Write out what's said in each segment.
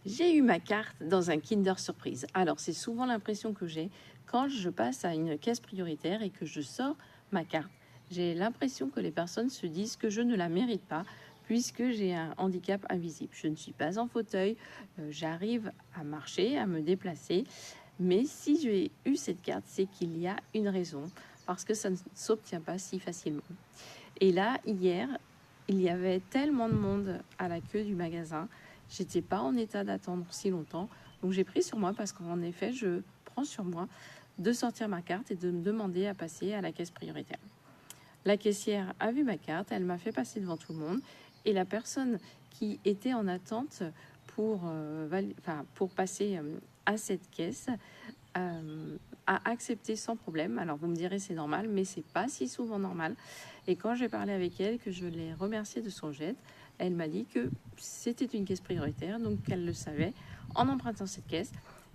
J'ai eu ma carte dans un Kinder Surprise. Alors, c'est souvent l'impression que j'ai quand je passe à une caisse prioritaire et que je sors ma carte. J'ai l'impression que les personnes se disent que je ne la mérite pas puisque j'ai un handicap invisible. Je ne suis pas en fauteuil, j'arrive à marcher, à me déplacer. Mais si j'ai eu cette carte, c'est qu'il y a une raison parce que ça ne s'obtient pas si facilement. Et là, hier, il y avait tellement de monde à la queue du magasin. J'étais pas en état d'attendre si longtemps. Donc j'ai pris sur moi parce qu'en effet, je prends sur moi de sortir ma carte et de me demander à passer à la caisse prioritaire. La caissière a vu ma carte, elle m'a fait passer devant tout le monde. Et la personne qui était en attente pour passer à cette caisse a accepté sans problème. Alors vous me direz c'est normal, mais c'est pas si souvent normal. Et quand j'ai parlé avec elle, que je l'ai remerciée de son geste, elle m'a dit que c'était une caisse prioritaire, donc qu'elle le savait en empruntant cette caisse.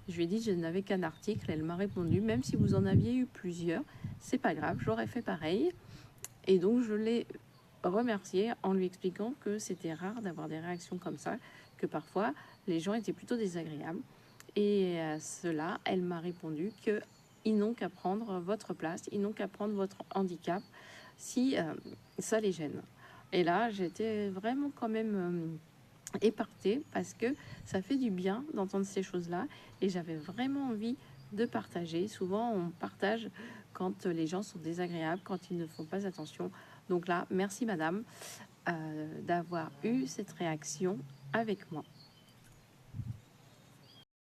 Je lui ai dit que je n'avais qu'un article. Elle m'a répondu même si vous en aviez eu plusieurs, c'est pas grave, j'aurais fait pareil. Et donc je l'ai remerciée en lui expliquant que c'était rare d'avoir des réactions comme ça, que parfois les gens étaient plutôt désagréables. Et à cela, elle m'a répondu qu'ils n'ont qu'à prendre votre place, ils n'ont qu'à prendre votre handicap si ça les gêne. Et là, j'étais vraiment quand même épartée parce que ça fait du bien d'entendre ces choses-là et j'avais vraiment envie de partager. Souvent, on partage quand les gens sont désagréables, quand ils ne font pas attention. Donc là, merci madame d'avoir eu cette réaction avec moi.